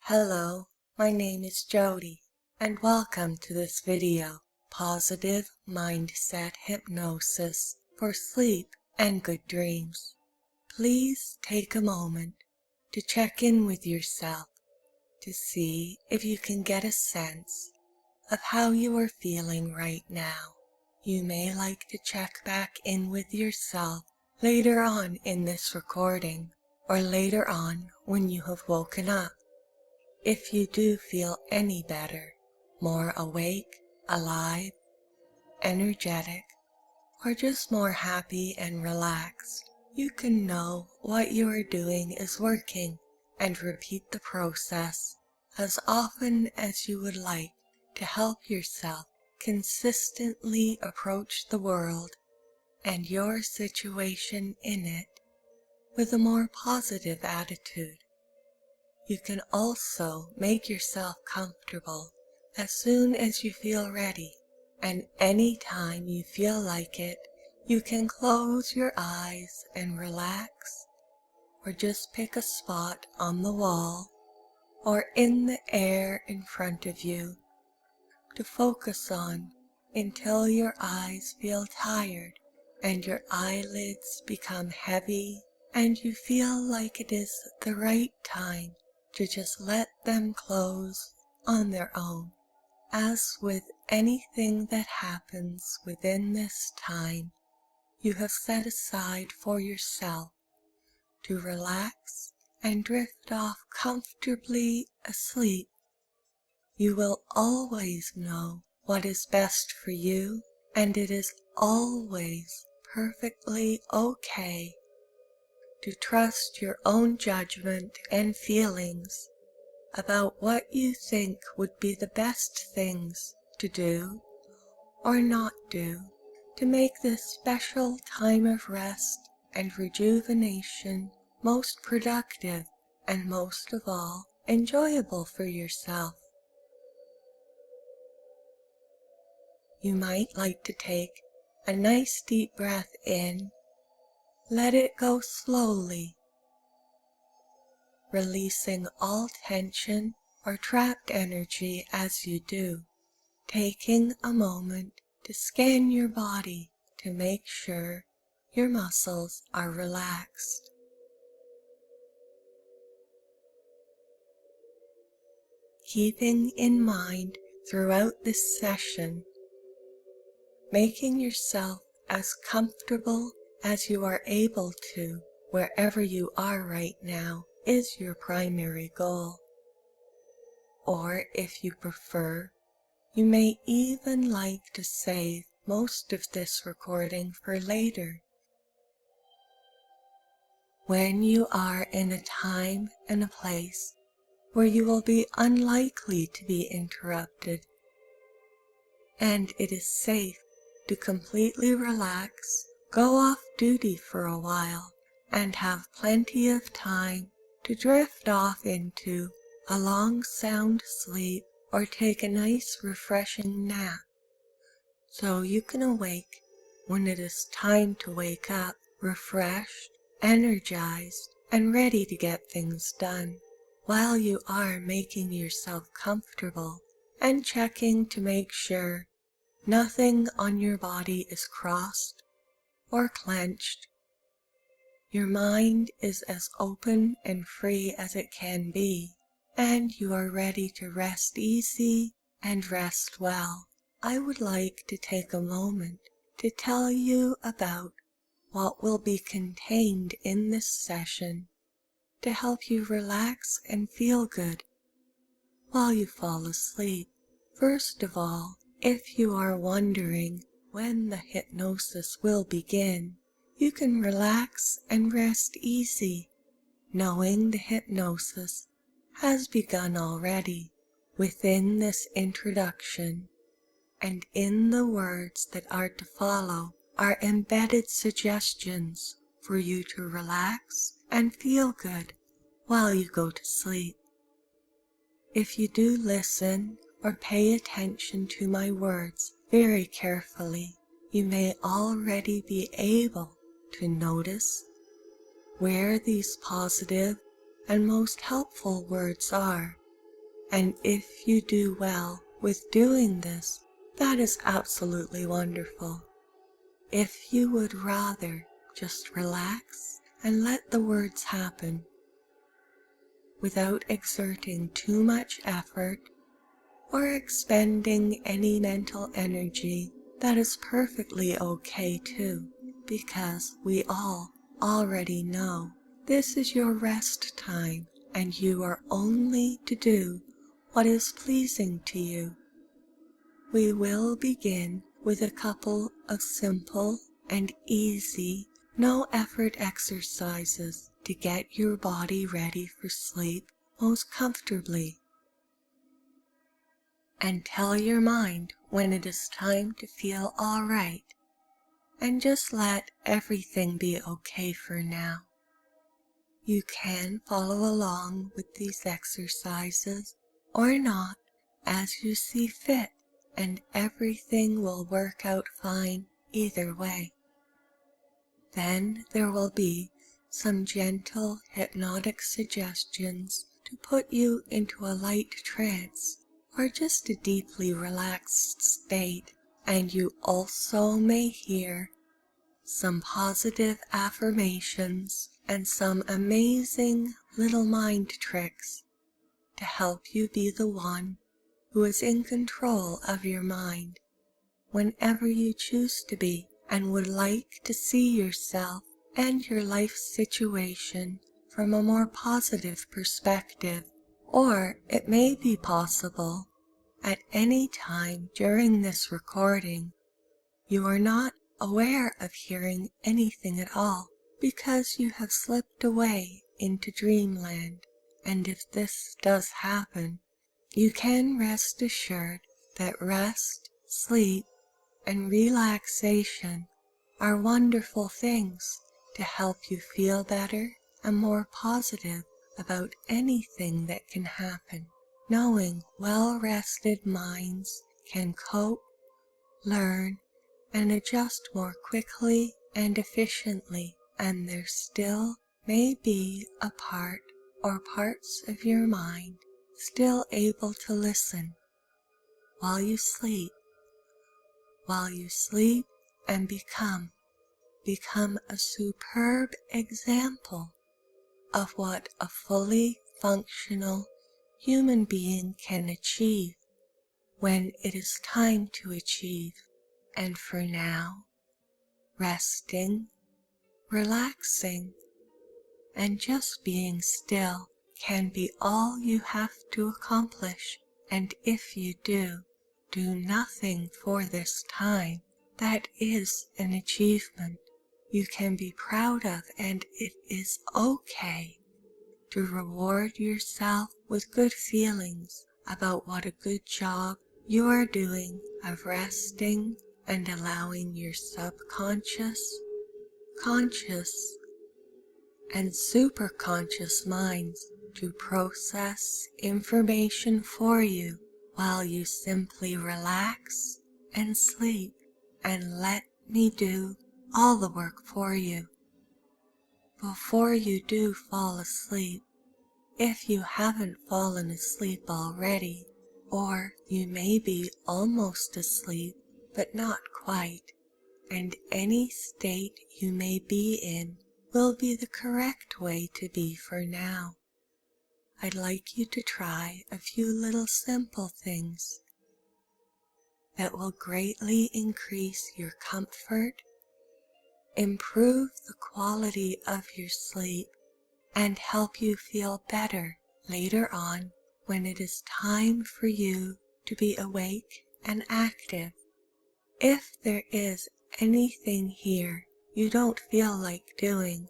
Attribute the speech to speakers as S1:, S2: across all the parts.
S1: Hello, my name is Jody, and welcome to this video, Positive Mindset Hypnosis for Sleep and Good Dreams. Please take a moment to check in with yourself to see if you can get a sense of how you are feeling right now. You may like to check back in with yourself later on in this recording or later on when you have woken up. If you do feel any better, more awake, alive, energetic, or just more happy and relaxed, you can know what you are doing is working and repeat the process as often as you would like to help yourself consistently approach the world and your situation in it with a more positive attitude. You can also make yourself comfortable as soon as you feel ready, and any time you feel like it, you can close your eyes and relax, or just pick a spot on the wall or in the air in front of you to focus on until your eyes feel tired and your eyelids become heavy and you feel like it is the right time to just let them close on their own. As with anything that happens within this time you have set aside for yourself to relax and drift off comfortably asleep, you will always know what is best for you, and it is always perfectly okay to trust your own judgment and feelings about what you think would be the best things to do or not do to make this special time of rest and rejuvenation most productive and most of all enjoyable for yourself. You might like to take a nice deep breath in. Let it go slowly, releasing all tension or trapped energy as you do, taking a moment to scan your body to make sure your muscles are relaxed. Keeping in mind throughout this session, making yourself as comfortable as you are able to wherever you are right now is your primary goal. Or if you prefer, you may even like to save most of this recording for later, when you are in a time and a place where you will be unlikely to be interrupted, and it is safe to completely relax, go off duty for a while, and have plenty of time to drift off into a long sound sleep or take a nice refreshing nap, so you can awake when it is time to wake up, refreshed, energized, and ready to get things done, while you are making yourself comfortable and checking to make sure nothing on your body is crossed or clenched. Your mind is as open and free as it can be, and you are ready to rest easy and rest well. I would like to take a moment to tell you about what will be contained in this session to help you relax and feel good while you fall asleep. First of all, if you are wondering when the hypnosis will begin, you can relax and rest easy, knowing the hypnosis has begun already within this introduction, and in the words that are to follow are embedded suggestions for you to relax and feel good while you go to sleep. If you do listen or pay attention to my words very carefully, you may already be able to notice where these positive and most helpful words are, And if you do well with doing this, that is absolutely wonderful. If you would rather just relax and let the words happen without exerting too much effort or expending any mental energy, that is perfectly okay too, because we all already know this is your rest time and you are only to do what is pleasing to you. We will begin with a couple of simple and easy, no-effort exercises to get your body ready for sleep most comfortably. And tell your mind when it is time to feel all right, and just let everything be okay for now. You can follow along with these exercises or not as you see fit, and everything will work out fine either way. Then there will be some gentle hypnotic suggestions to put you into a light trance or just a deeply relaxed state, and you also may hear some positive affirmations and some amazing little mind tricks to help you be the one who is in control of your mind whenever you choose to be, and would like to see yourself and your life situation from a more positive perspective. Or it may be possible at any time during this recording you are not aware of hearing anything at all because you have slipped away into dreamland, and if this does happen, you can rest assured that rest, sleep, and relaxation are wonderful things to help you feel better and more positive about anything that can happen. Knowing well-rested minds can cope, learn, and adjust more quickly and efficiently, and there still may be a part or parts of your mind still able to listen while you sleep and become a superb example of what a fully functional human being can achieve when it is time to achieve. And for now, resting, relaxing, and just being still can be all you have to accomplish. And if you do nothing for this time, that is an achievement you can be proud of, and it is okay to reward yourself with good feelings about what a good job you are doing of resting and allowing your subconscious, conscious, and superconscious minds to process information for you while you simply relax and sleep and let me do all the work for you. Before you do fall asleep, if you haven't fallen asleep already, or you may be almost asleep but not quite, and any state you may be in will be the correct way to be for now. I'd like you to try a few little simple things that will greatly increase your comfort, improve the quality of your sleep, and help you feel better later on when it is time for you to be awake and active. If there is anything here you don't feel like doing,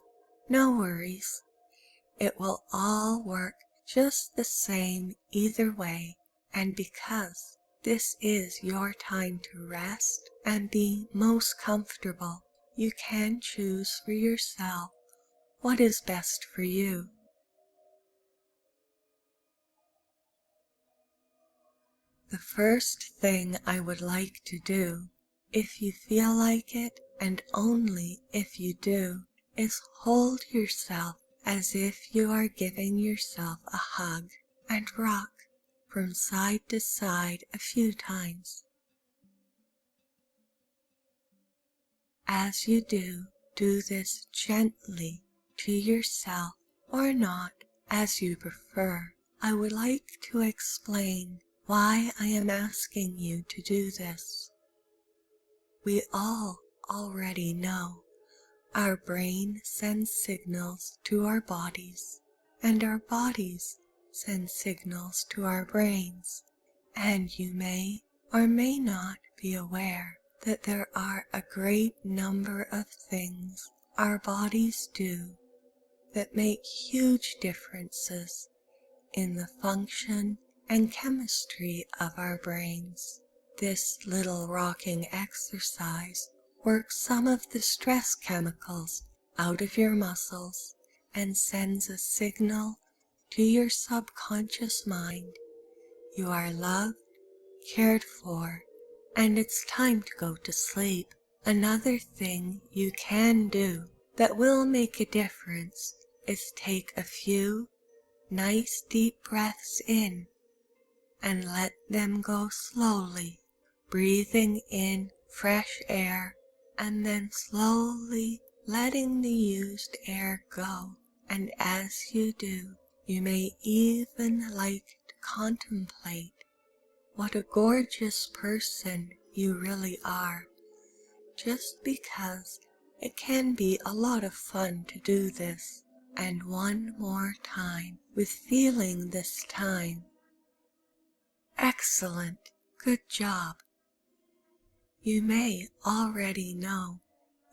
S1: no worries. It will all work just the same either way, and because this is your time to rest and be most comfortable, you can choose for yourself what is best for you. The first thing I would like to do, if you feel like it, and only if you do, is hold yourself as if you are giving yourself a hug and rock from side to side a few times. As you do this gently to yourself or not, as you prefer. I would like to explain why I am asking you to do this. We all already know our brain sends signals to our bodies, and our bodies send signals to our brains, and you may or may not be aware that there are a great number of things our bodies do that make huge differences in the function and chemistry of our brains. This little rocking exercise works some of the stress chemicals out of your muscles and sends a signal to your subconscious mind. You are loved, cared for, and it's time to go to sleep. Another thing you can do that will make a difference is take a few nice deep breaths in and let them go slowly, breathing in fresh air and then slowly letting the used air go. And as you do, you may even like to contemplate what a gorgeous person you really are, just because it can be a lot of fun to do this. And one more time, with feeling this time. Excellent. Good job. You may already know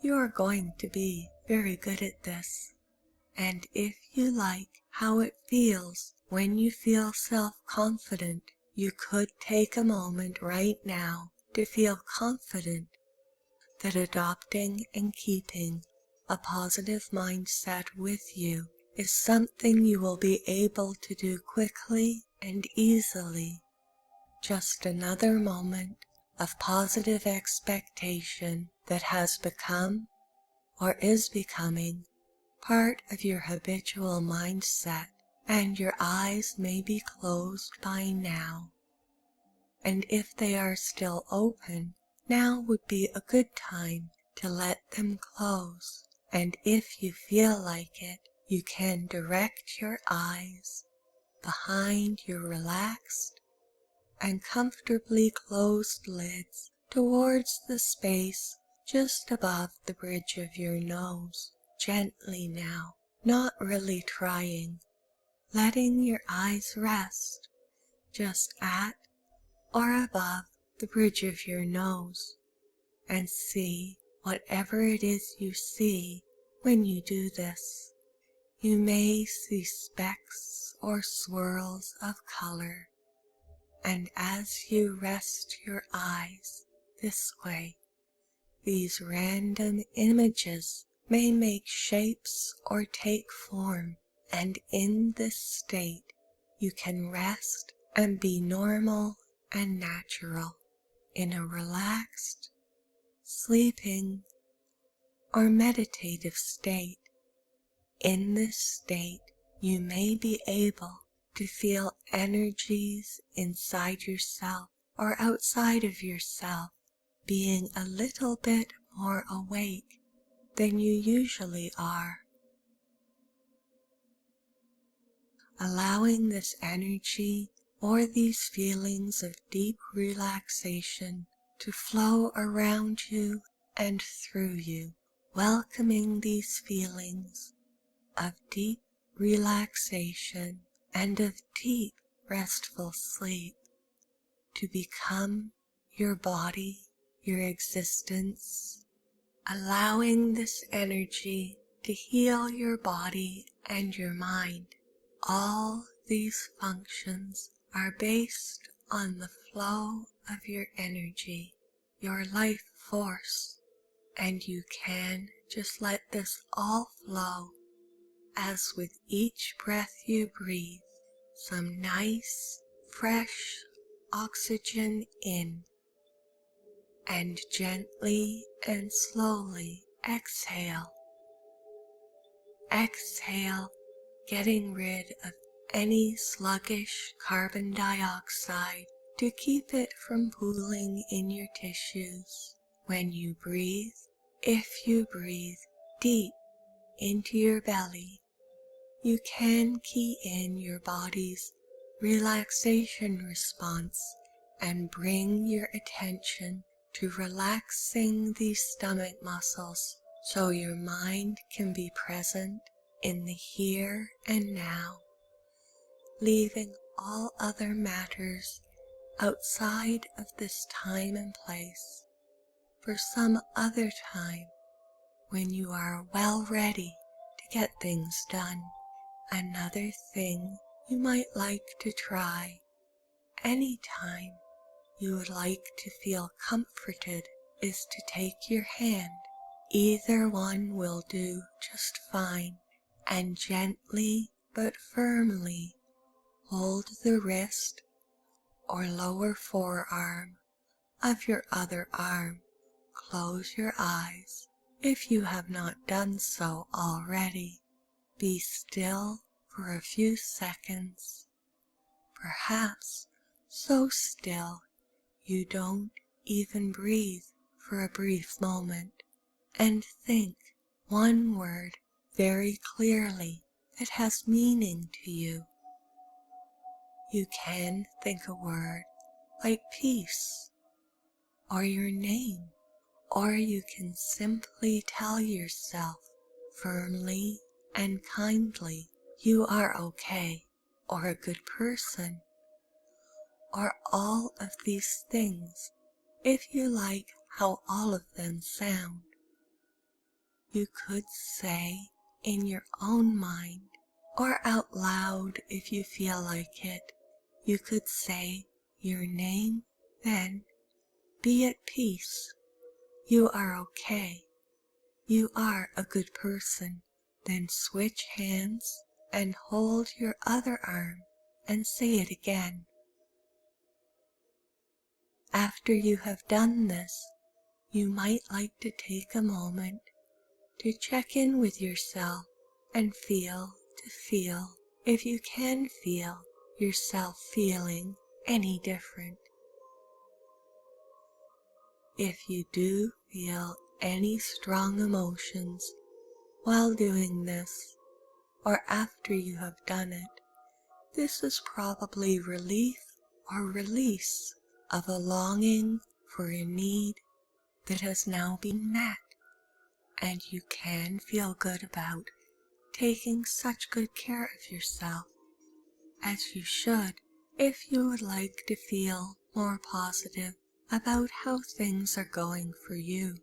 S1: you are going to be very good at this. And if you like how it feels when you feel self-confident, you could take a moment right now to feel confident that adopting and keeping a positive mindset with you is something you will be able to do quickly and easily. Just another moment of positive expectation that has become or is becoming part of your habitual mindset, and your eyes may be closed by now. And if they are still open, now would be a good time to let them close. And if you feel like it, you can direct your eyes behind your relaxed and comfortably closed lids towards the space just above the bridge of your nose. Gently now, not really trying, letting your eyes rest just at or above the bridge of your nose, and see whatever it is you see when you do this. You may see specks or swirls of color, and as you rest your eyes this way, these random images may make shapes or take form, and in this state you can rest and be normal and natural in a relaxed, sleeping, or meditative state. In this state, you may be able to feel energies inside yourself or outside of yourself being a little bit more awake than you usually are. Allowing this energy or these feelings of deep relaxation to flow around you and through you, welcoming these feelings of deep relaxation and of deep restful sleep to become your body, your existence, allowing this energy to heal your body and your mind. All these functions are based on the flow of your energy, your life force, and you can just let this all flow as with each breath you breathe, some nice, fresh oxygen in, and gently and slowly exhale. Exhale, getting rid of any sluggish carbon dioxide to keep it from pooling in your tissues. When you breathe, if you breathe deep into your belly, you can key in your body's relaxation response and bring your attention to relaxing these stomach muscles so your mind can be present in the here and now, leaving all other matters outside of this time and place for some other time when you are well ready to get things done. Another thing you might like to try anytime you would like to feel comforted is to take your hand, either one will do just fine, and gently but firmly hold the wrist or lower forearm of your other arm. Close your eyes if you have not done so already. Be still for a few seconds, perhaps so still you don't even breathe for a brief moment, and think one word very clearly that has meaning to you. You can think a word like peace, or your name, or you can simply tell yourself firmly and kindly you are okay, or a good person, or all of these things if you like how all of them sound. You could say in your own mind or out loud if you feel like it. You could say your name, then be at peace. You are okay. You are a good person. Then switch hands and hold your other arm and say it again. After you have done this, you might like to take a moment to check in with yourself and feel if you can feel yourself feeling any different. If you do feel any strong emotions while doing this, or after you have done it, this is probably relief or release of a longing for a need that has now been met, and you can feel good about taking such good care of yourself, as you should if you would like to feel more positive about how things are going for you.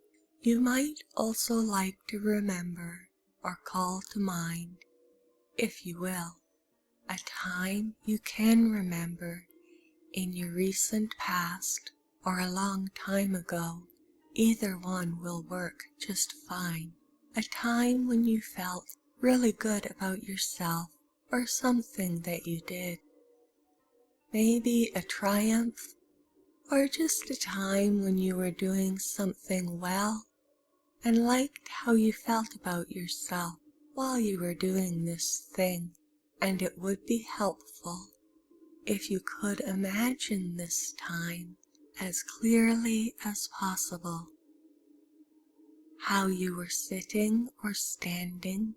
S1: You might also like to remember or call to mind, if you will, a time you can remember in your recent past or a long time ago. Either one will work just fine. A time when you felt really good about yourself or something that you did. Maybe a triumph, or just a time when you were doing something well and liked how you felt about yourself while you were doing this thing. And it would be helpful if you could imagine this time as clearly as possible. How you were sitting or standing,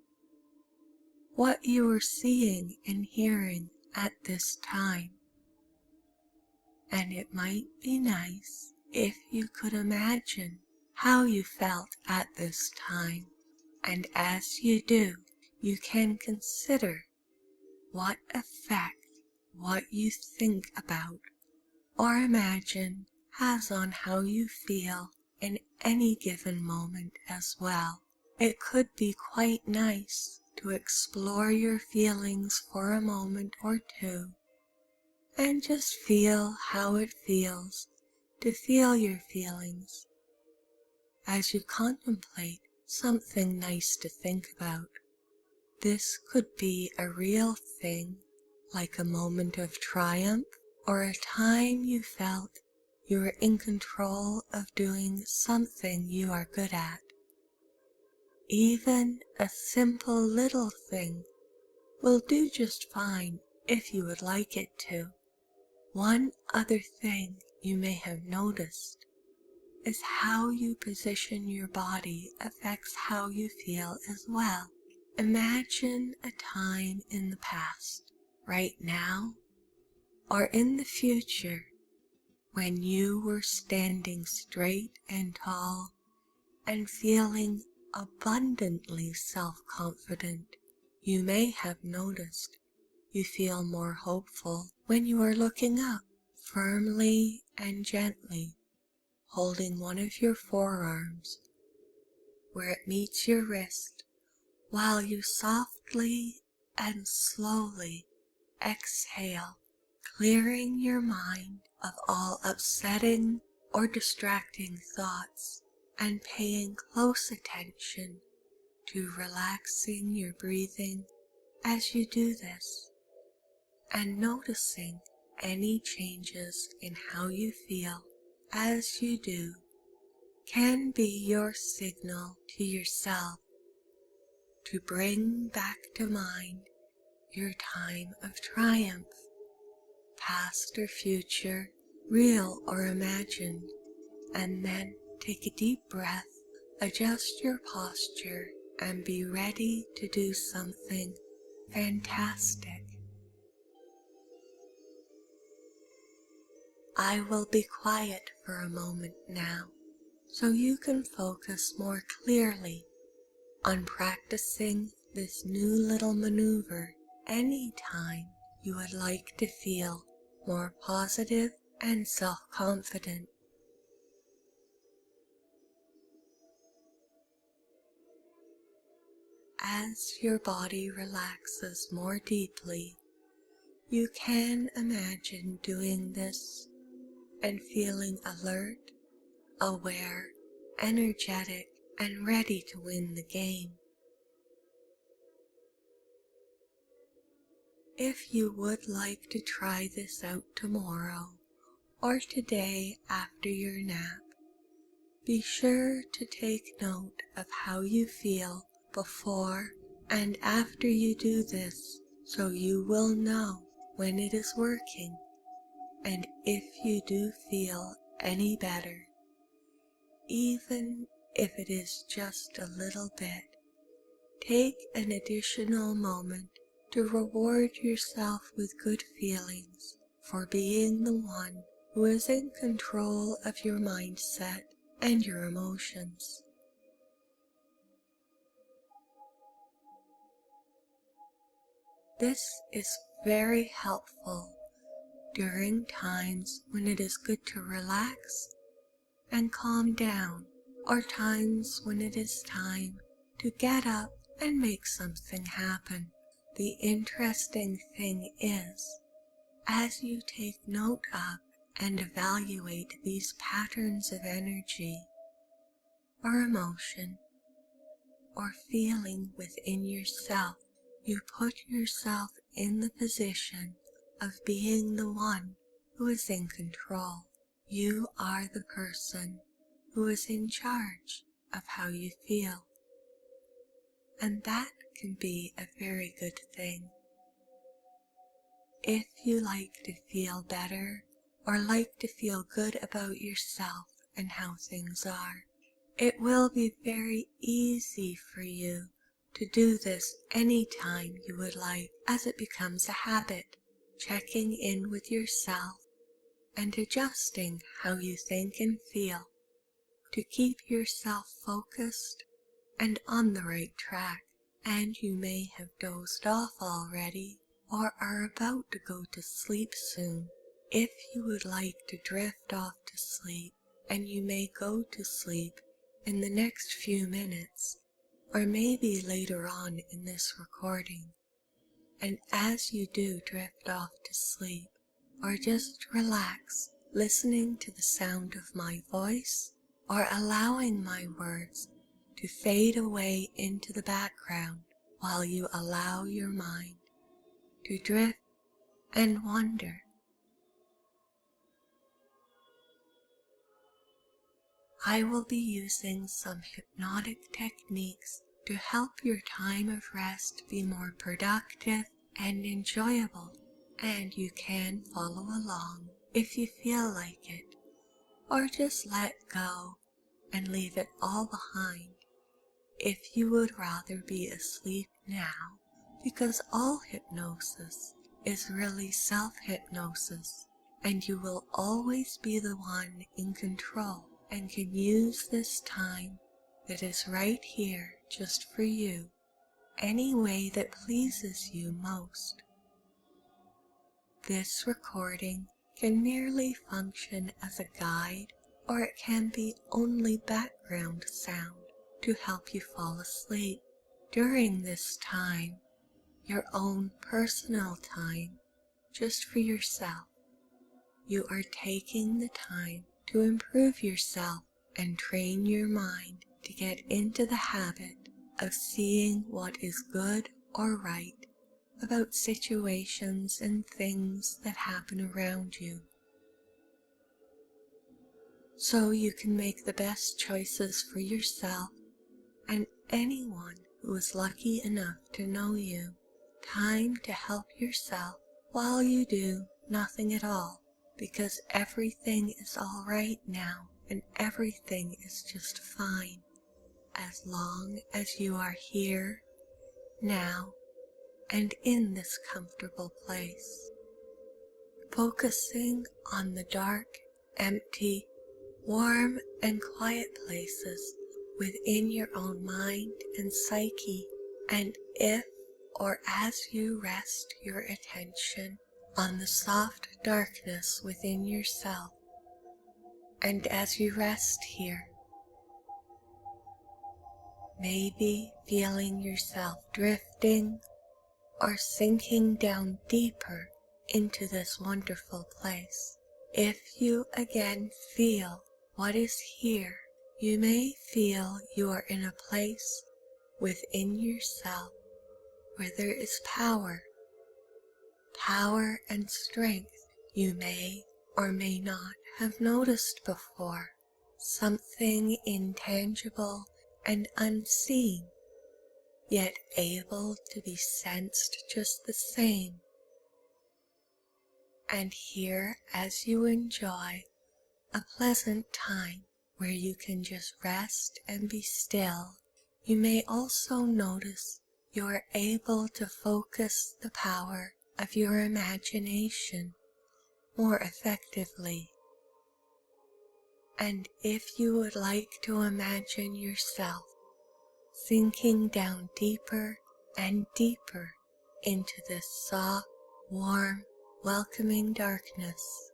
S1: what you were seeing and hearing at this time. And it might be nice if you could imagine how you felt at this time, and as you do, you can consider what effect what you think about or imagine has on how you feel in any given moment as well. It could be quite nice to explore your feelings for a moment or two and just feel how it feels to feel your feelings as you contemplate something nice to think about. This could be a real thing, like a moment of triumph or a time you felt you were in control of doing something you are good at. Even a simple little thing will do just fine if you would like it to. One other thing you may have noticed is how you position your body affects how you feel as well. Imagine a time in the past, right now, or in the future when you were standing straight and tall and feeling abundantly self-confident. You may have noticed you feel more hopeful when you are looking up, firmly and gently, holding one of your forearms where it meets your wrist, while you softly and slowly exhale, clearing your mind of all upsetting or distracting thoughts and paying close attention to relaxing your breathing as you do this, and noticing any changes in how you feel as you do can be your signal to yourself to bring back to mind your time of triumph, past or future, real or imagined, and then take a deep breath, adjust your posture, and be ready to do something fantastic. I will be quiet for a moment now, so you can focus more clearly on practicing this new little maneuver anytime you would like to feel more positive and self-confident. As your body relaxes more deeply, you can imagine doing this and feeling alert, aware, energetic, and ready to win the game. If you would like to try this out tomorrow or today after your nap, be sure to take note of how you feel before and after you do this, so you will know when it is working, and if you do feel any better, even if it is just a little bit, take an additional moment to reward yourself with good feelings for being the one who is in control of your mindset and your emotions. This is very helpful during times when it is good to relax and calm down, or times when it is time to get up and make something happen. The interesting thing is, as you take note of and evaluate these patterns of energy or emotion or feeling within yourself, you put yourself in the position of being the one who is in control. You are the person who is in charge of how you feel, and that can be a very good thing. If you like to feel better or like to feel good about yourself and how things are, it will be very easy for you to do this anytime you would like, as it becomes a habit, checking in with yourself and adjusting how you think and feel to keep yourself focused and on the right track. And you may have dozed off already or are about to go to sleep soon. If you would like to drift off to sleep, and you may go to sleep in the next few minutes, or maybe later on in this recording, and as you do drift off to sleep, or just relax, listening to the sound of my voice, or allowing my words to fade away into the background while you allow your mind to drift and wander. I will be using some hypnotic techniques to help your time of rest be more productive and enjoyable. and you can follow along if you feel like it, or just let go and leave it all behind if you would rather be asleep now, because all hypnosis is really self-hypnosis, and you will always be the one in control and can use this time that is right here just for you any way that pleases you most. This recording can merely function as a guide, or it can be only background sound to help you fall asleep during this time, your own personal time, just for yourself. You are taking the time to improve yourself and train your mind to get into the habit of seeing what is good or right about situations and things that happen around you, so you can make the best choices for yourself and anyone who is lucky enough to know you. Time to help yourself while you do nothing at all, because everything is all right now and everything is just fine as long as you are here, now, and in this comfortable place. Focusing on the dark, empty, warm and quiet places within your own mind and psyche, and if or as you rest your attention on the soft darkness within yourself, and as you rest here, maybe feeling yourself drifting or sinking down deeper into this wonderful place. If you again feel what is here, you may feel you are in a place within yourself where there is power and strength you may or may not have noticed before, something intangible and unseen, yet able to be sensed just the same. And here, as you enjoy a pleasant time where you can just rest and be still, you may also notice you are able to focus the power of your imagination more effectively. And if you would like to imagine yourself sinking down deeper and deeper into this soft, warm, welcoming darkness,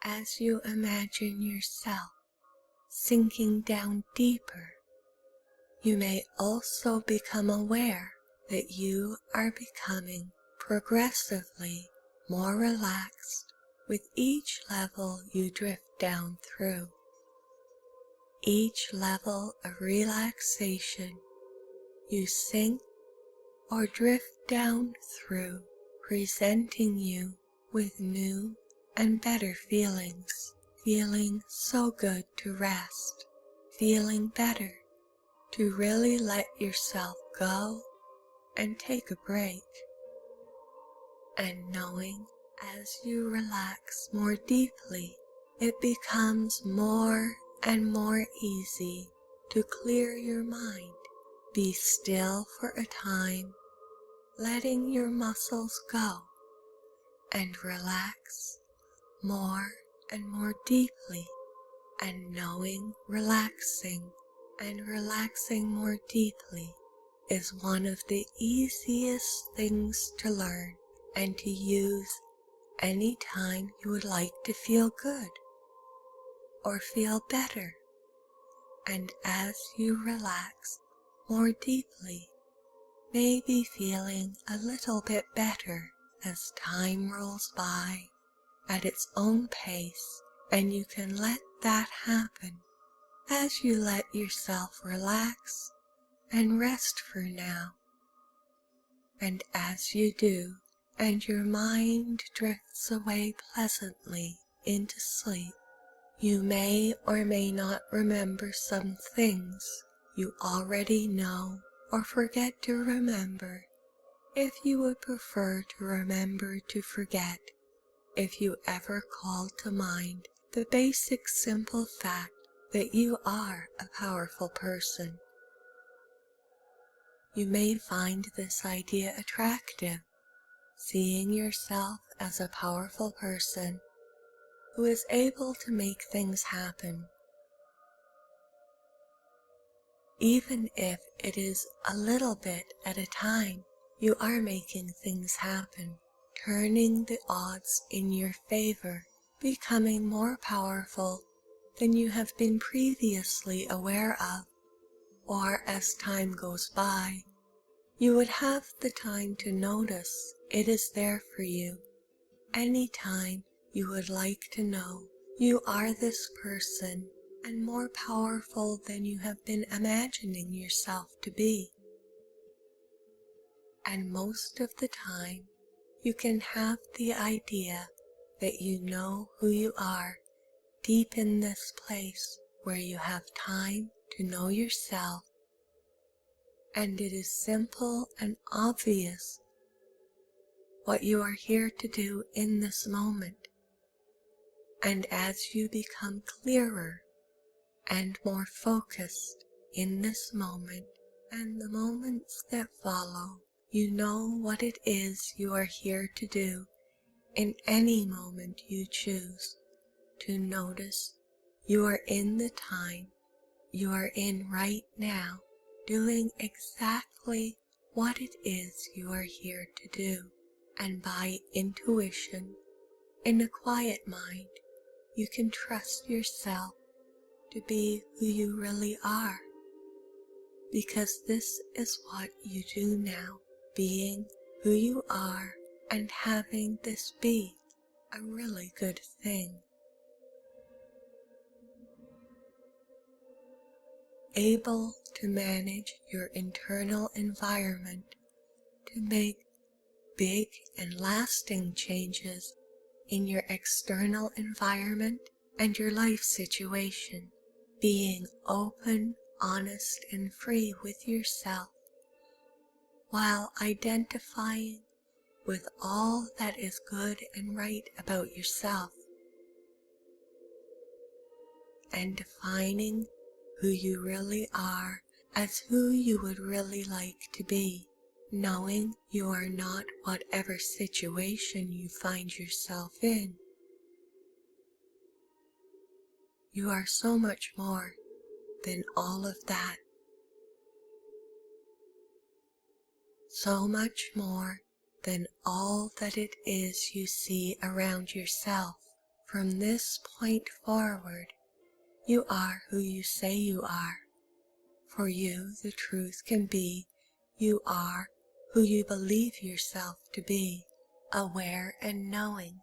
S1: as you imagine yourself sinking down deeper, you may also become aware that you are becoming progressively more relaxed with each level you drift down through. Each level of relaxation you sink or drift down through, presenting you with new and better feelings, feeling so good to rest, feeling better to really let yourself go and take a break, and knowing as you relax more deeply, it becomes more and more easy to clear your mind. Be still for a time, letting your muscles go, and relax more and more deeply, and knowing relaxing and relaxing more deeply is one of the easiest things to learn and to use any time you would like to feel good or feel better. And as you relax more deeply, maybe feeling a little bit better as time rolls by at its own pace, and you can let that happen as you let yourself relax and rest for now. And as you do, and your mind drifts away pleasantly into sleep, you may or may not remember some things you already know or forget to remember If you would prefer to remember to forget, if you ever call to mind the basic simple fact that you are a powerful person, you may find this idea attractive, seeing yourself as a powerful person who is able to make things happen. Even if it is a little bit at a time, you are making things happen, turning the odds in your favor, becoming more powerful than you have been previously aware of, or as time goes by, you would have the time to notice it is there for you. Anytime you would like to know you are this person and more powerful than you have been imagining yourself to be. And most of the time, you can have the idea that you know who you are deep in this place where you have time to know yourself, and it is simple and obvious what you are here to do in this moment. And as you become clearer and more focused in this moment and the moments that follow, you know what it is you are here to do in any moment you choose to notice. You are in the time you are in right now, doing exactly what it is you are here to do. And by intuition, in a quiet mind, you can trust yourself to be who you really are, because this is what you do now, being who you are and having this be a really good thing. Able to manage your internal environment to make big and lasting changes in your external environment and your life situation, being open, honest, and free with yourself, while identifying with all that is good and right about yourself, and defining who you really are as who you would really like to be, knowing you are not whatever situation you find yourself in. You are so much more than all of that. So much more than all that it is you see around yourself. From this point forward, you are who you say you are. For you, the truth can be you are who you believe yourself to be, aware and knowing.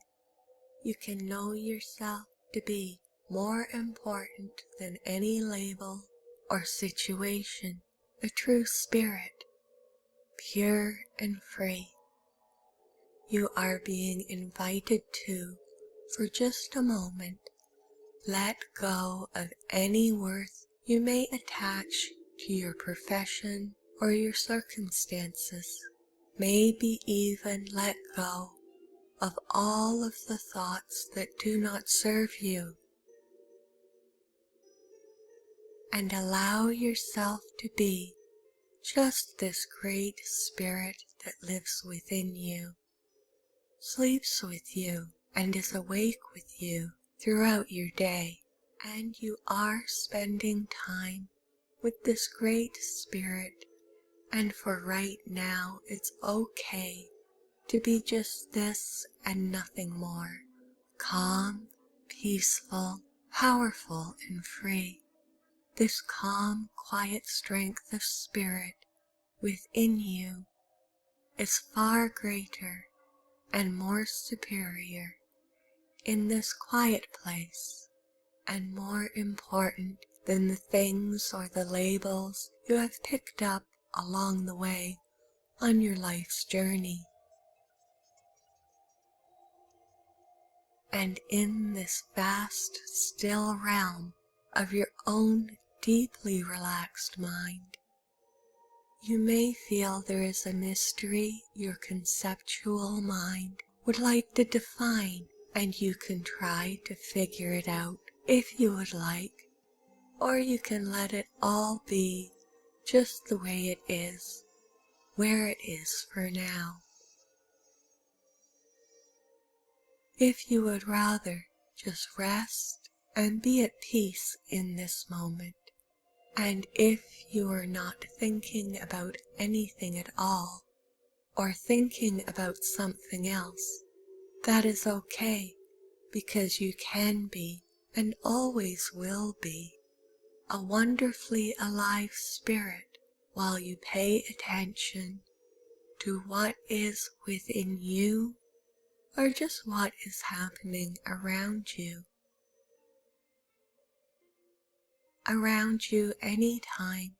S1: You can know yourself to be more important than any label or situation, a true spirit, pure and free. You are being invited to, for just a moment, let go of any worth you may attach to your profession or your circumstances. Maybe even let go of all of the thoughts that do not serve you, and allow yourself to be just this great spirit that lives within you, sleeps with you, and is awake with you throughout your day. And you are spending time with this great spirit, and for right now it's okay to be just this and nothing more, calm, peaceful, powerful, and free. This calm, quiet strength of spirit within you is far greater and more superior in this quiet place, and more important than the things or the labels you have picked up along the way on your life's journey. And in this vast, still realm of your own deeply relaxed mind, You may feel there is a mystery your conceptual mind would like to define, and you can try to figure it out if you would like, or you can let it all be just the way it is, where it is for now. If you would rather just rest and be at peace in this moment, and if you are not thinking about anything at all, or thinking about something else, that is okay, because you can be, and always will be, a wonderfully alive spirit while you pay attention to what is within you, or just what is happening around you. Around you anytime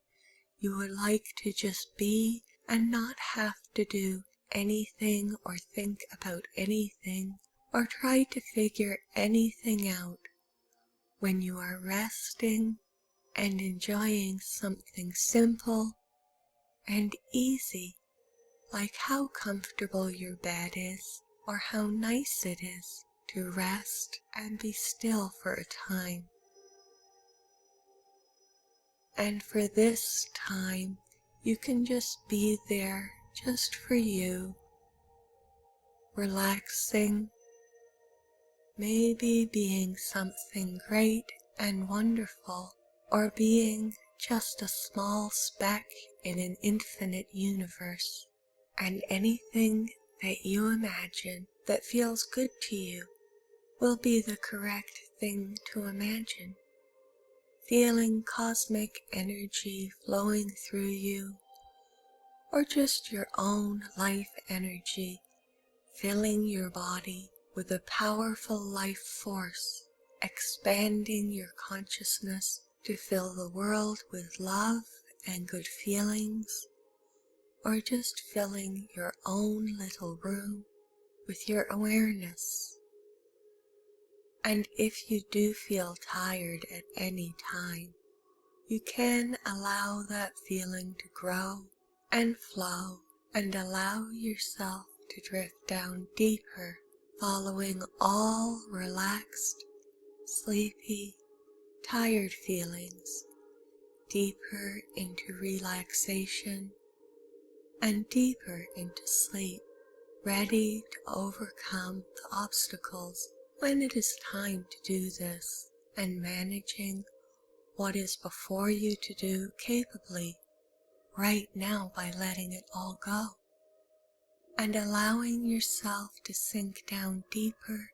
S1: you would like to just be and not have to do anything or think about anything or try to figure anything out. When you are resting and enjoying something simple and easy, like how comfortable your bed is or how nice it is to rest and be still for a time. And for this time, you can just be there just for you, relaxing, maybe being something great and wonderful, or being just a small speck in an infinite universe. And anything that you imagine that feels good to you will be the correct thing to imagine. Feeling cosmic energy flowing through you, or just your own life energy filling your body with a powerful life force, expanding your consciousness to fill the world with love and good feelings, or just filling your own little room with your awareness. And if you do feel tired at any time, you can allow that feeling to grow and flow and allow yourself to drift down deeper, following all relaxed, sleepy, tired feelings, deeper into relaxation and deeper into sleep, ready to overcome the obstacles when it is time to do this, and managing what is before you to do capably right now by letting it all go and allowing yourself to sink down deeper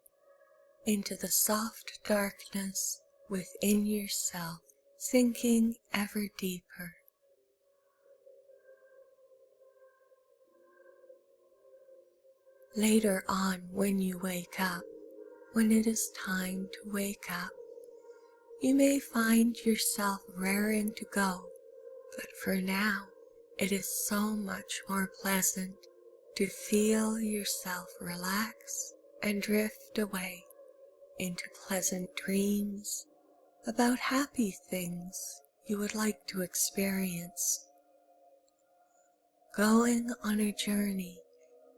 S1: into the soft darkness within yourself, sinking ever deeper. Later on, when you wake up, when it is time to wake up, you may find yourself raring to go, but for now, it is so much more pleasant to feel yourself relax and drift away into pleasant dreams about happy things you would like to experience. Going on a journey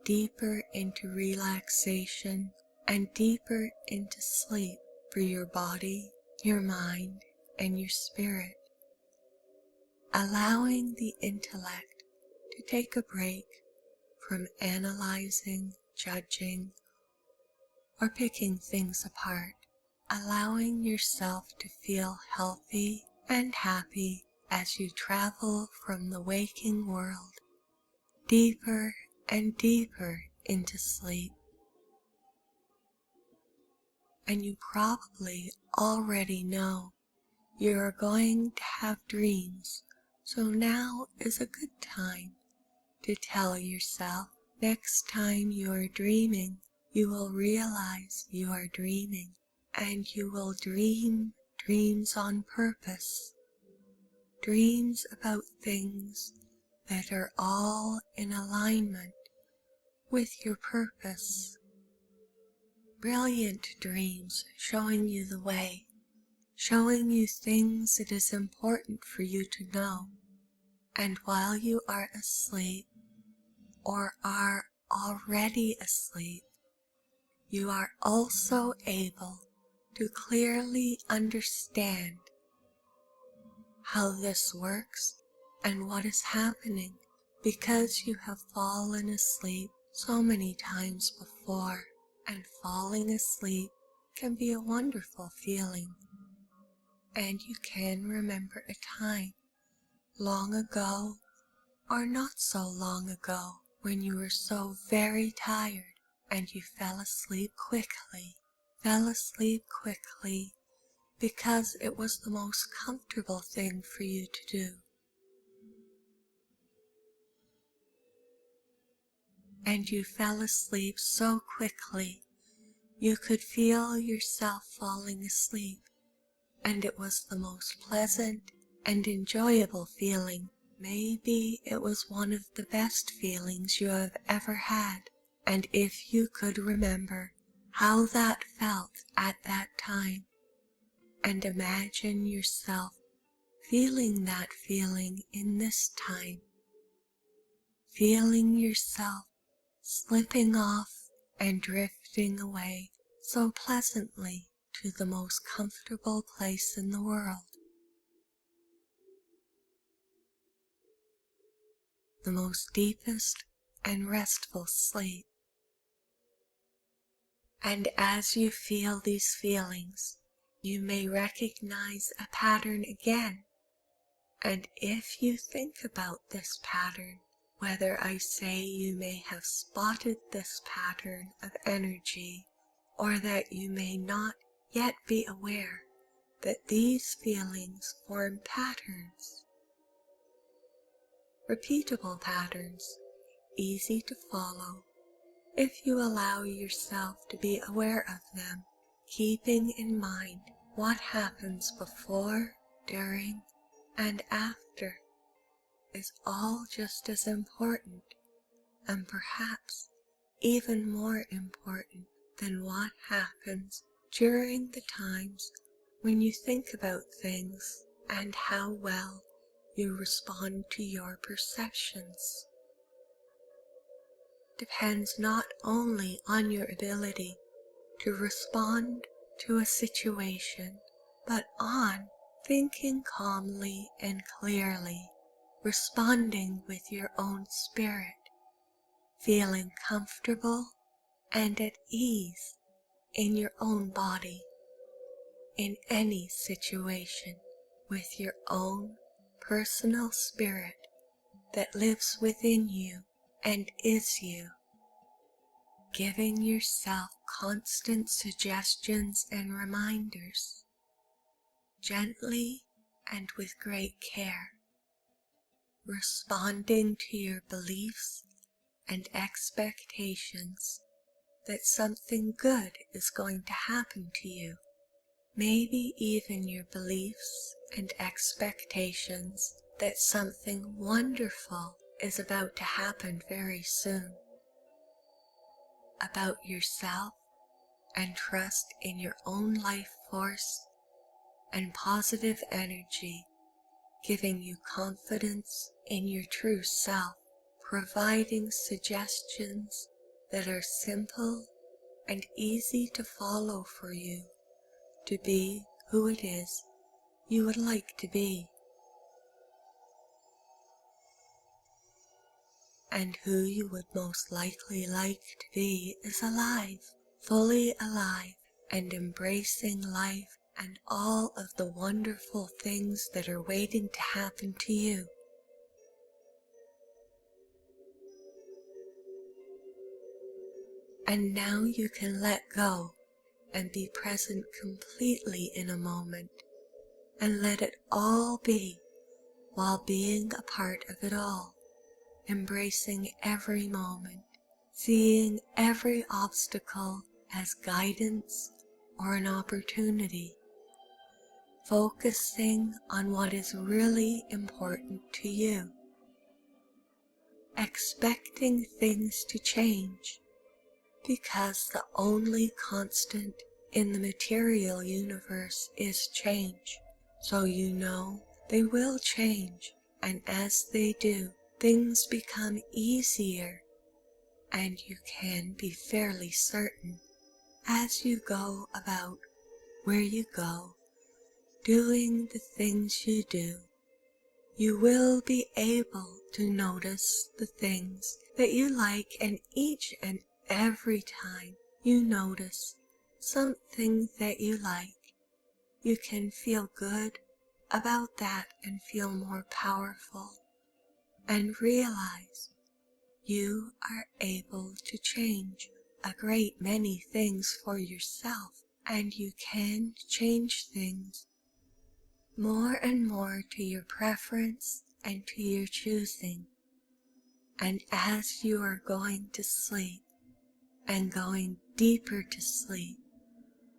S1: deeper into relaxation and deeper into sleep for your body, your mind, and your spirit. Allowing the intellect to take a break from analyzing, judging, or picking things apart. Allowing yourself to feel healthy and happy as you travel from the waking world deeper and deeper into sleep. And you probably already know you are going to have dreams, so now is a good time to tell yourself next time you are dreaming, you will realize you are dreaming, and you will dream dreams on purpose, dreams about things that are all in alignment with your purpose. Brilliant dreams showing you the way, showing you things it is important for you to know, And while you are asleep, or are already asleep, you are also able to clearly understand how this works and what is happening, because you have fallen asleep so many times before, and falling asleep can be a wonderful feeling. And you can remember a time, long ago or not so long ago, when you were so very tired and you fell asleep quickly because it was the most comfortable thing for you to do. And you fell asleep so quickly you could feel yourself falling asleep, and it was the most pleasant and enjoyable feeling. Maybe it was one of the best feelings you have ever had, and if you could remember how that felt at that time, and imagine yourself feeling that feeling in this time, feeling yourself slipping off and drifting away so pleasantly to the most comfortable place in the world, the most deepest and restful sleep. And as you feel these feelings, you may recognize a pattern again. And if you think about this pattern, whether I say you may have spotted this pattern of energy, or that you may not yet be aware that these feelings form patterns, repeatable patterns, easy to follow, if you allow yourself to be aware of them, keeping in mind what happens before, during, and after, is all just as important, and perhaps even more important than what happens during the times when you think about things and how well you respond to your perceptions. Depends not only on your ability to respond to a situation, but on thinking calmly and clearly, responding with your own spirit, feeling comfortable and at ease in your own body, in any situation, with your own personal spirit that lives within you and is you, giving yourself constant suggestions and reminders, gently and with great care, responding to your beliefs and expectations that something good is going to happen to you. Maybe even your beliefs and expectations that something wonderful is about to happen very soon. About yourself and trust in your own life force and positive energy, giving you confidence in your true self, providing suggestions that are simple and easy to follow for you to be who it is you would like to be. And who you would most likely like to be is alive, fully alive, and embracing life and all of the wonderful things that are waiting to happen to you. And now you can let go and be present completely in a moment, and let it all be while being a part of it all, embracing every moment, seeing every obstacle as guidance or an opportunity, focusing on what is really important to you, expecting things to change, because the only constant in the material universe is change, so you know they will change, And as they do, things become easier, and you can be fairly certain as you go about where you go, doing the things you do, you will be able to notice the things that you like, and each and every time you notice something that you like, you can feel good about that and feel more powerful and realize you are able to change a great many things for yourself, and you can change things more and more to your preference and to your choosing. And as you are going to sleep and going deeper to sleep,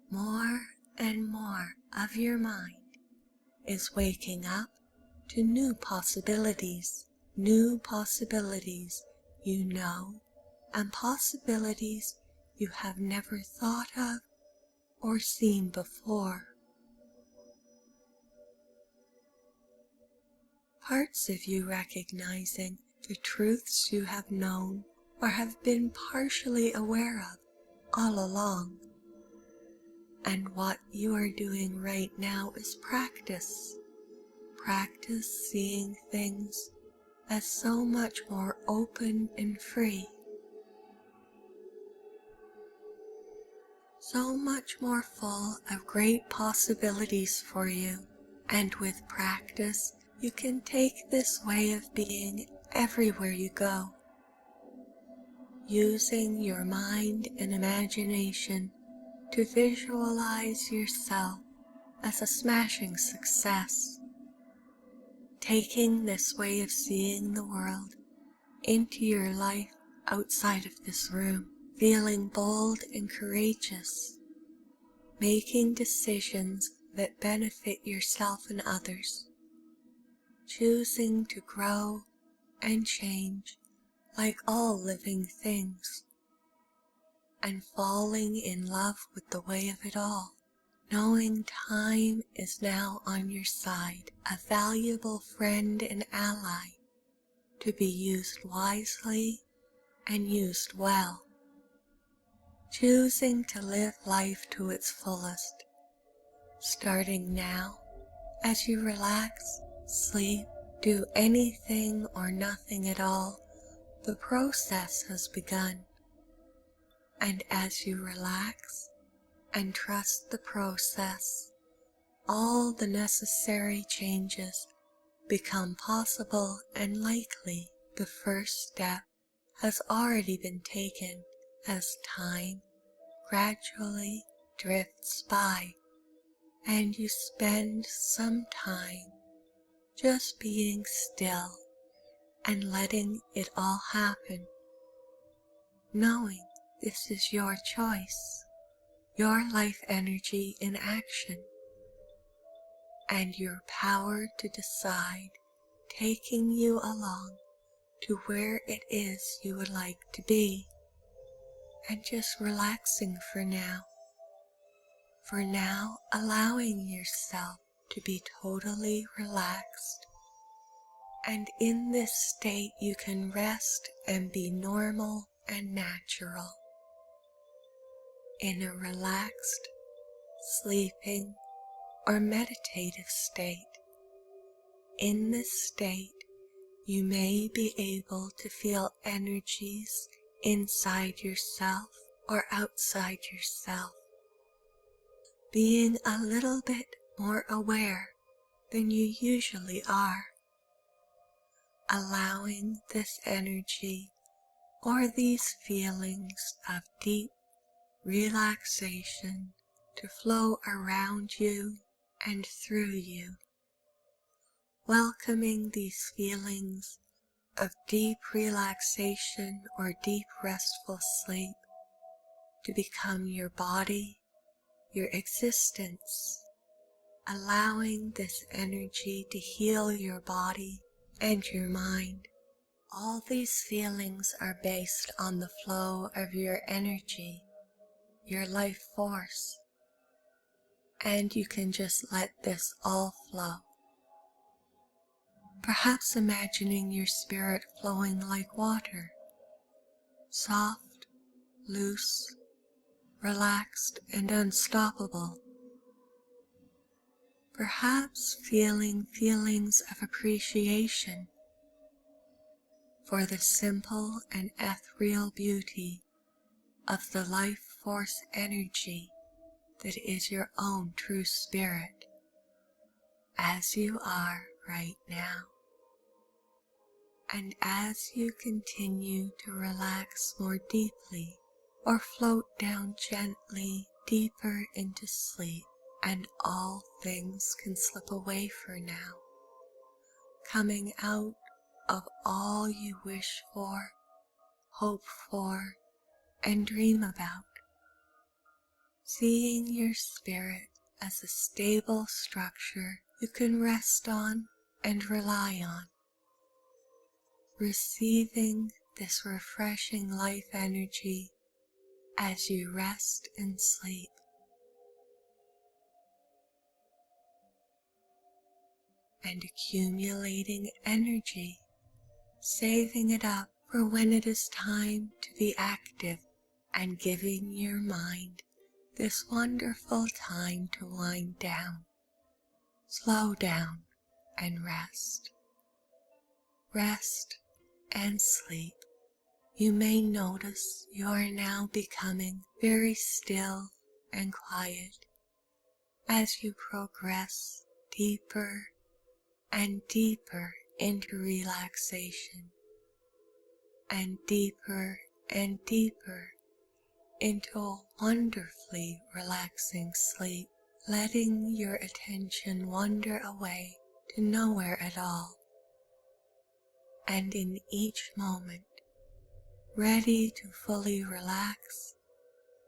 S1: more and more of your mind is waking up to new possibilities you know, and possibilities you have never thought of or seen before. Parts of you recognizing the truths you have known or have been partially aware of all along. And what you are doing right now is practice. Practice seeing things as so much more open and free. So much more full of great possibilities for you. And with practice, you can take this way of being everywhere you go, using your mind and imagination to visualize yourself as a smashing success, taking this way of seeing the world into your life outside of this room, feeling bold and courageous, making decisions that benefit yourself and others, choosing to grow and change like all living things, and falling in love with the way of it all, knowing time is now on your side, a valuable friend and ally to be used wisely and used well, choosing to live life to its fullest, starting now as you relax, sleep, do anything or nothing at all. The process has begun, and as you relax and trust the process, all the necessary changes become possible and likely. The first step has already been taken as time gradually drifts by, and you spend some time just being still and letting it all happen, knowing this is your choice, your life energy in action, and your power to decide, taking you along to where it is you would like to be, and just relaxing for now. For now, allowing yourself to be totally relaxed. And in this state you can rest and be normal and natural. In a relaxed, sleeping, or meditative state. In this state, you may be able to feel energies inside yourself or outside yourself, being a little bit more aware than you usually are, allowing this energy or these feelings of deep relaxation to flow around you and through you, welcoming these feelings of deep relaxation or deep restful sleep to become your body, your existence, allowing this energy to heal your body and your mind. All these feelings are based on the flow of your energy, your life force, and you can just let this all flow. Perhaps imagining your spirit flowing like water, soft, loose, relaxed, and unstoppable. Perhaps feeling feelings of appreciation for the simple and ethereal beauty of the life force energy that is your own true spirit, as you are right now. And as you continue to relax more deeply or float down gently deeper into sleep, and all things can slip away for now, coming out of all you wish for, hope for, and dream about, seeing your spirit as a stable structure you can rest on and rely on, receiving this refreshing life energy as you rest and sleep, and accumulating energy, saving it up for when it is time to be active, and giving your mind this wonderful time to wind down, slow down, and rest. Rest and sleep. You may notice you are now becoming very still and quiet as you progress deeper and deeper into relaxation, and deeper into a wonderfully relaxing sleep, letting your attention wander away to nowhere at all, and in each moment ready to fully relax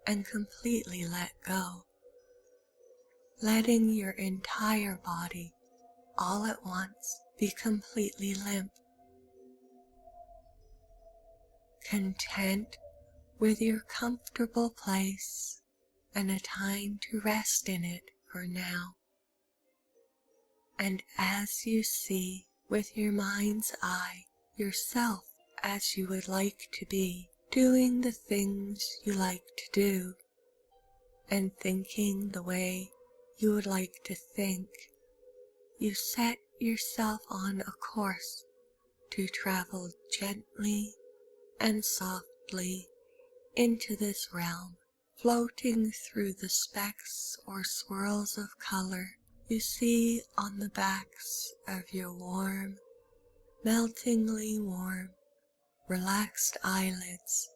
S1: and completely let go, letting your entire body all at once be completely limp, content with your comfortable place and a time to rest in it for now. And as you see with your mind's eye yourself as you would like to be, doing the things you like to do, and thinking the way you would like to think, you set yourself on a course to travel gently and softly into this realm, floating through the specks or swirls of color you see on the backs of your warm, meltingly warm, relaxed eyelids,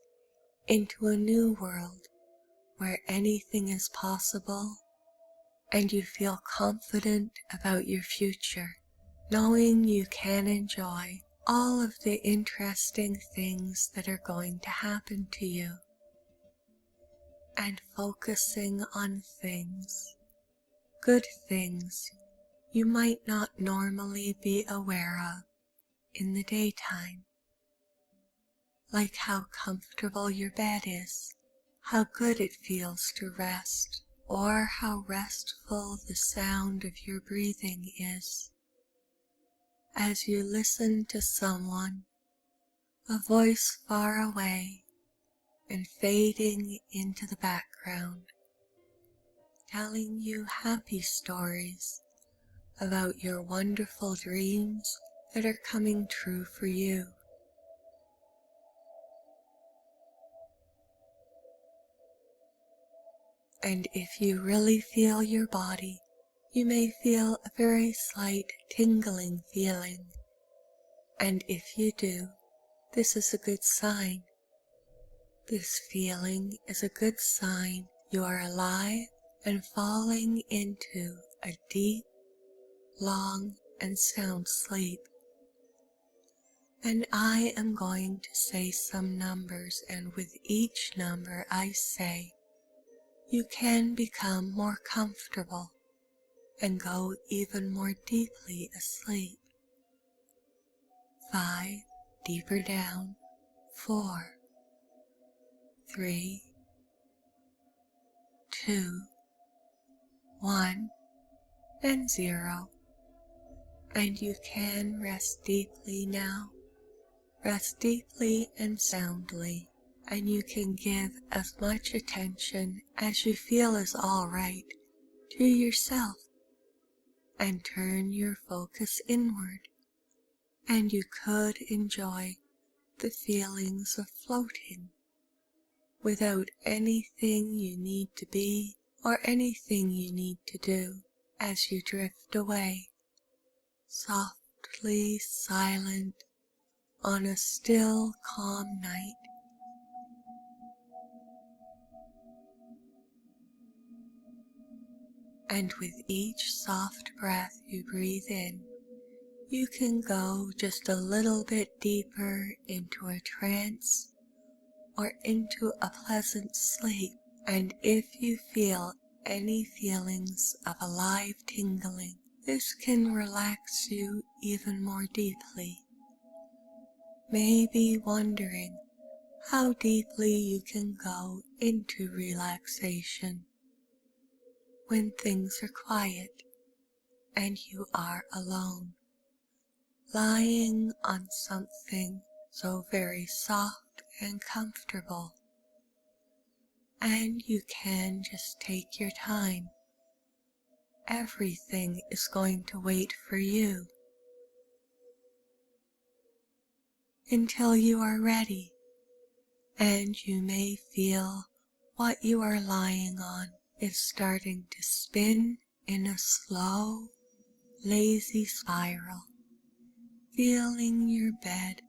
S1: into a new world where anything is possible, and you feel confident about your future, knowing you can enjoy all of the interesting things that are going to happen to you, and focusing on things, good things you might not normally be aware of in the daytime, like how comfortable your bed is, how good it feels to rest, or how restful the sound of your breathing is. As you listen to someone, a voice far away and fading into the background, telling you happy stories about your wonderful dreams that are coming true for you. And if you really feel your body, you may feel a very slight tingling feeling. And if you do, this is a good sign. This feeling is a good sign you are alive and falling into a deep, long, and sound sleep. And I am going to say some numbers, and with each number I say, you can become more comfortable and go even more deeply asleep. 5, deeper down. 4, 3, 2, 1, and 0. and you can rest deeply now. Rest deeply and soundly, and you can give as much attention as you feel is all right to yourself, and turn your focus inward, and you could enjoy the feelings of floating without anything you need to be or anything you need to do as you drift away, softly silent on a still, calm night. And with each soft breath you breathe in, you can go just a little bit deeper into a trance or into a pleasant sleep. And if you feel any feelings of alive tingling, this can relax you even more deeply. Maybe wondering how deeply you can go into relaxation when things are quiet and you are alone, lying on something so very soft and comfortable, and you can just take your time. Everything is going to wait for you until you are ready, and you may feel what you are lying on is starting to spin in a slow, lazy spiral, feeling your bed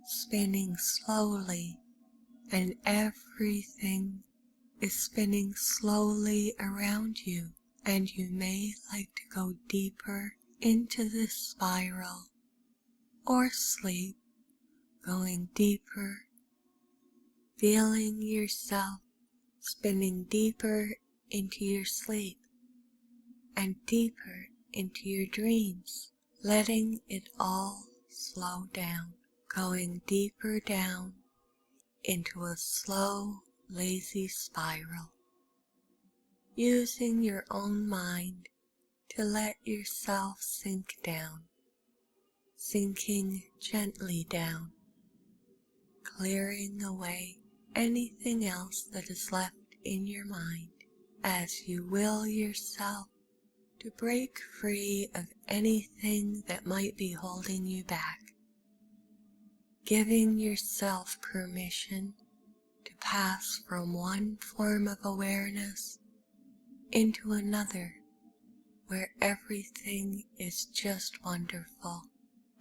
S1: spinning slowly, and everything is spinning slowly around you, and you may like to go deeper into this spiral or sleep, going deeper, feeling yourself spinning deeper into your sleep and deeper into your dreams, letting it all slow down, going deeper down into a slow, lazy spiral, using your own mind to let yourself sink down, sinking gently down, clearing away anything else that is left in your mind as you will yourself to break free of anything that might be holding you back, giving yourself permission to pass from one form of awareness into another where everything is just wonderful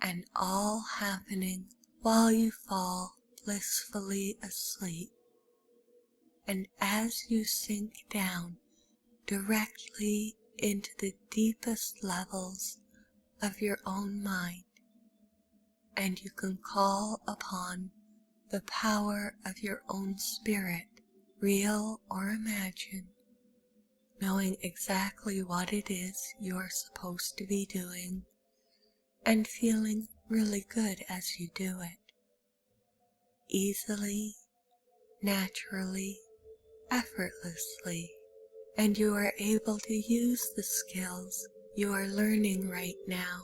S1: and all happening while you fall blissfully asleep. And as you sink down directly into the deepest levels of your own mind, and you can call upon the power of your own spirit, real or imagined, knowing exactly what it is you're supposed to be doing and feeling really good as you do it, easily, naturally, effortlessly, and you are able to use the skills you are learning right now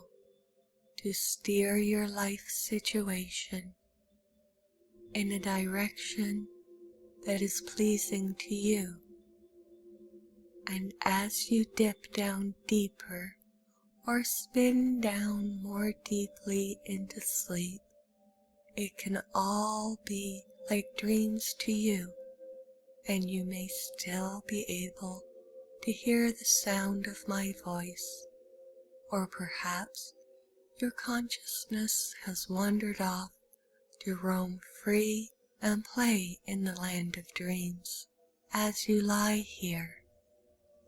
S1: to steer your life situation in a direction that is pleasing to you. And as you dip down deeper or spin down more deeply into sleep, it can all be like dreams to you, and you may still be able to hear the sound of my voice, or perhaps your consciousness has wandered off to roam free and play in the land of dreams as you lie here,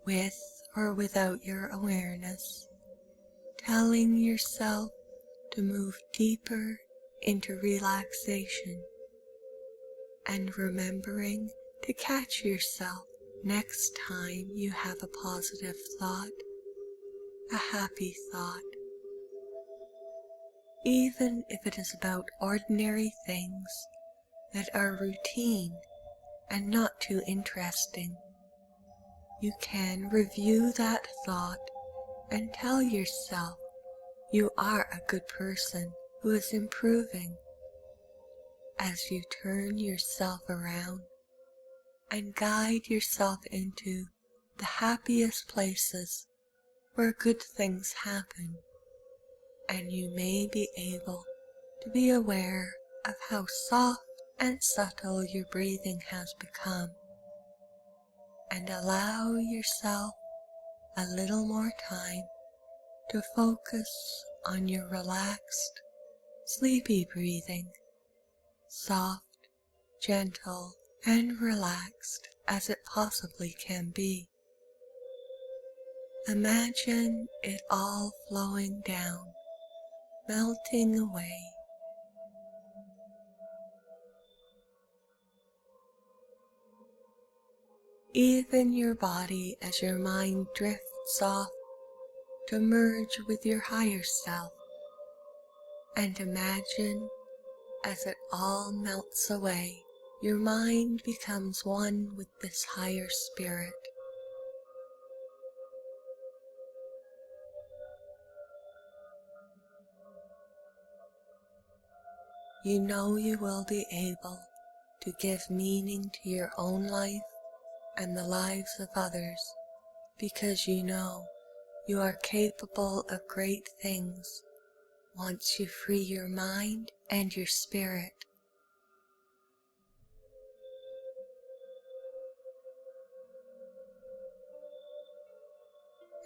S1: with or without your awareness, telling yourself to move deeper into relaxation and remembering to catch yourself next time you have a positive thought, a happy thought, even if it is about ordinary things that are routine and not too interesting. You can review that thought and tell yourself You are a good person who is improving as you turn yourself around and guide yourself into the happiest places where good things happen, and you may be able to be aware of how soft and subtle your breathing has become, and allow yourself a little more time to focus on your relaxed, sleepy breathing, soft, gentle, and relaxed as it possibly can be. Imagine it all flowing down, melting away. Even your body as your mind drifts off to merge with your higher self, and imagine as it all melts away, your mind becomes one with this higher spirit. You know you will be able to give meaning to your own life and the lives of others, because you know you are capable of great things once you free your mind and your spirit.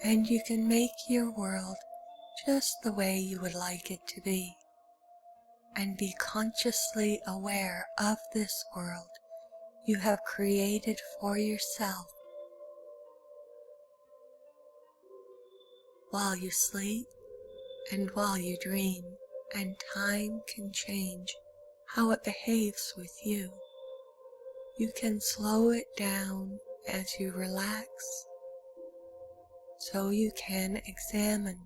S1: And you can make your world just the way you would like it to be, and be consciously aware of this world you have created for yourself. While you sleep and while you dream, and time can change how it behaves with you, you can slow it down as you relax, so you can examine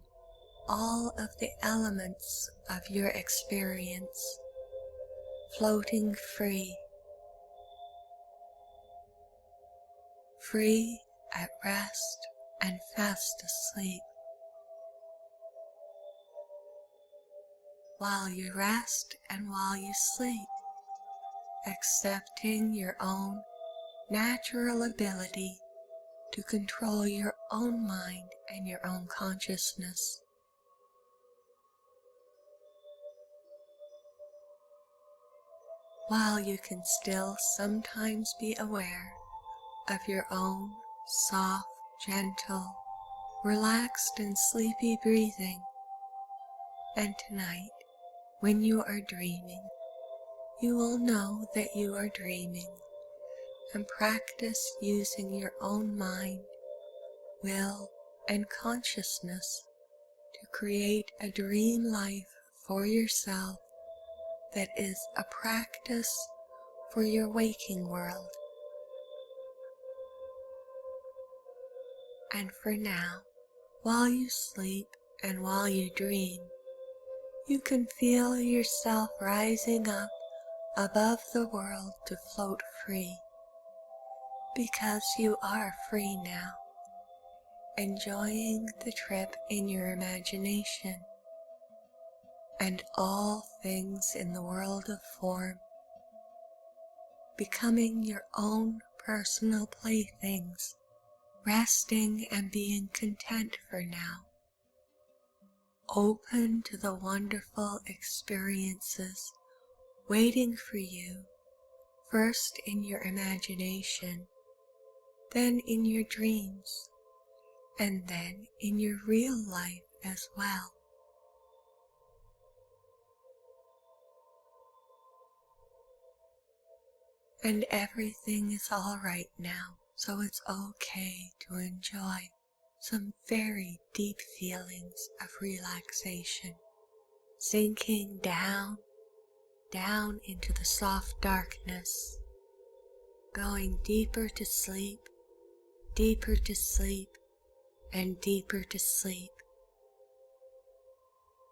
S1: all of the elements of your experience, floating free, free at rest and fast asleep. While you rest and while you sleep, accepting your own natural ability to control your own mind and your own consciousness. While you can still sometimes be aware of your own soft, gentle, relaxed and sleepy breathing. And tonight, when you are dreaming, you will know that you are dreaming, and practice using your own mind, will, and consciousness to create a dream life for yourself that is a practice for your waking world. And for now, while you sleep and while you dream, you can feel yourself rising up above the world to float free, because you are free now, enjoying the trip in your imagination, and all things in the world of form, becoming your own personal playthings, resting and being content for now, open to the wonderful experiences waiting for you, first in your imagination, then in your dreams, and then in your real life as well. And everything is all right now, so it's okay to enjoy some very deep feelings of relaxation, sinking down, down into the soft darkness, going deeper to sleep, and deeper to sleep,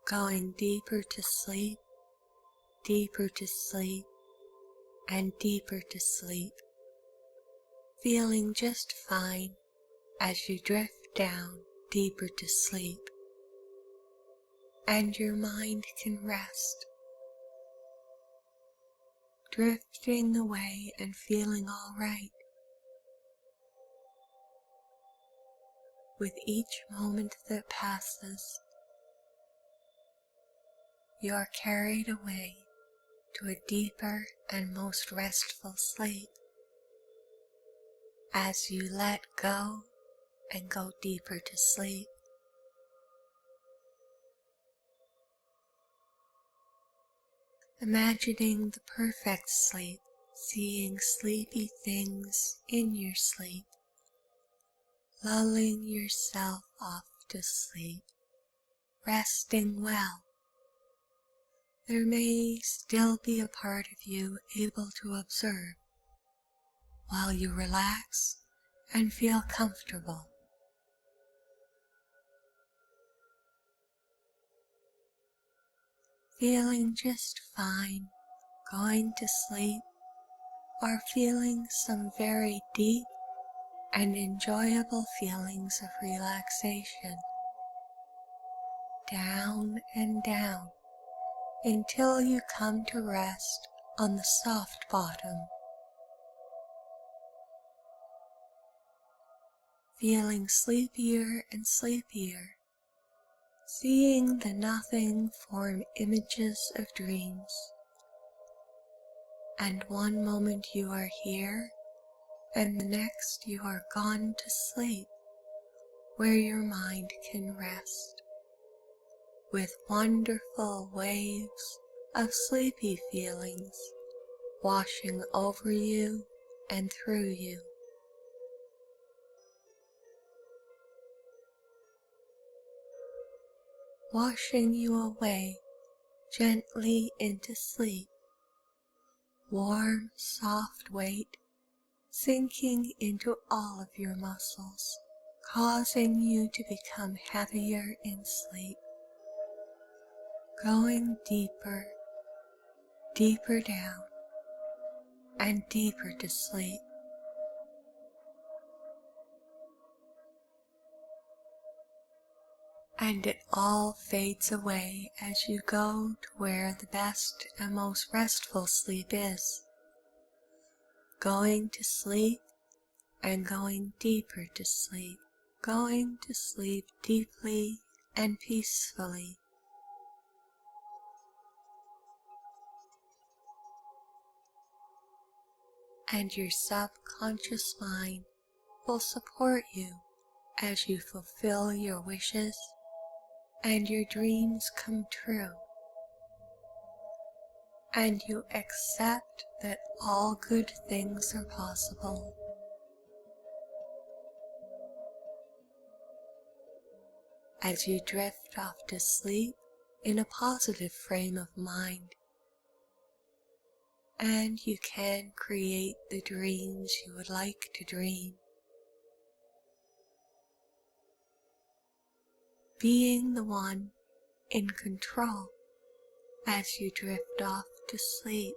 S1: going deeper to sleep, and deeper to sleep, feeling just fine as you drift down deeper to sleep. and your mind can rest, drifting away and feeling all right. With each moment that passes, you are carried away to a deeper and most restful sleep as you let go and go deeper to sleep. Imagining the perfect sleep, seeing sleepy things in your sleep, lulling yourself off to sleep, resting well. There may still be a part of you able to observe while you relax and feel comfortable. Feeling just fine, going to sleep, or feeling some very deep and enjoyable feelings of relaxation. Down and down until you come to rest on the soft bottom. Feeling sleepier and sleepier, seeing the nothing form images of dreams. And one moment you are here, and the next you are gone to sleep, where your mind can rest, with wonderful waves of sleepy feelings washing over you and through you. Washing you away gently into sleep, warm, soft weight sinking into all of your muscles, causing you to become heavier in sleep, going deeper, deeper down, and deeper to sleep. And it all fades away as you go to where the best and most restful sleep is, going to sleep and going deeper to sleep, going to sleep deeply and peacefully. And your subconscious mind will support you as you fulfill your wishes and your dreams come true, and you accept that all good things are possible. As you drift off to sleep in a positive frame of mind, and you can create the dreams you would like to dream. Being the one in control as you drift off to sleep,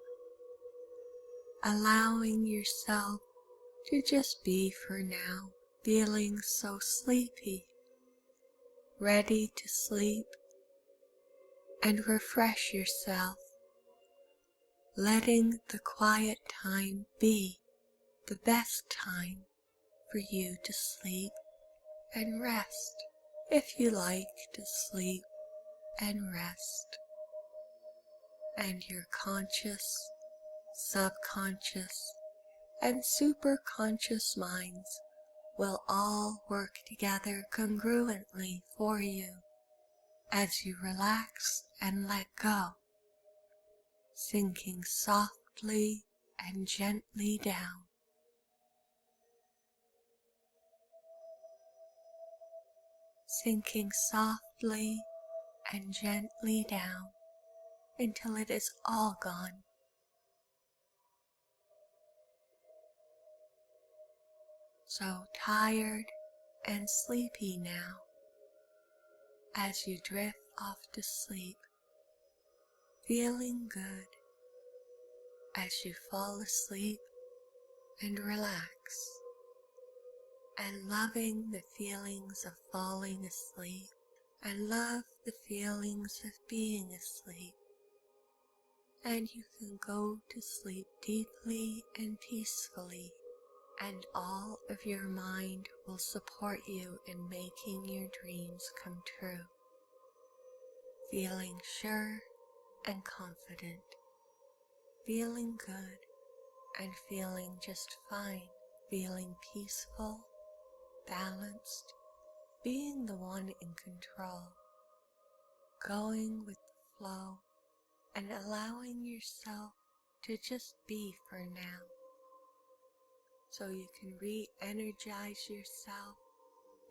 S1: allowing yourself to just be for now, feeling so sleepy, ready to sleep, and refresh yourself, letting the quiet time be the best time for you to sleep and rest, if you like to sleep and rest. And your conscious, subconscious, and superconscious minds will all work together congruently for you as you relax and let go, sinking softly and gently down. Sinking softly and gently down until it is all gone. So tired and sleepy now, as you drift off to sleep, feeling good as you fall asleep and relax, and loving the feelings of falling asleep I love the feelings of being asleep, and you can go to sleep deeply and peacefully, and all of your mind will support you in making your dreams come true. Feeling sure and confident, feeling good and feeling just fine, feeling peaceful, balanced, being the one in control, going with the flow and allowing yourself to just be for now, so you can re-energize yourself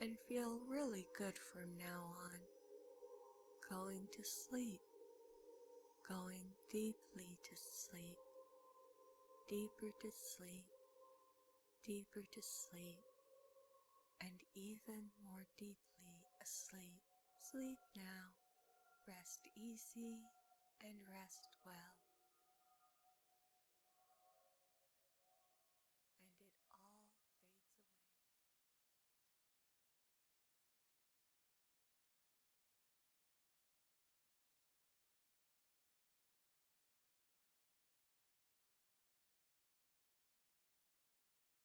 S1: and feel really good from now on. Going to sleep, going deeply to sleep, deeper to sleep, deeper to sleep, and even more deeply asleep. Sleep now, rest easy and rest well.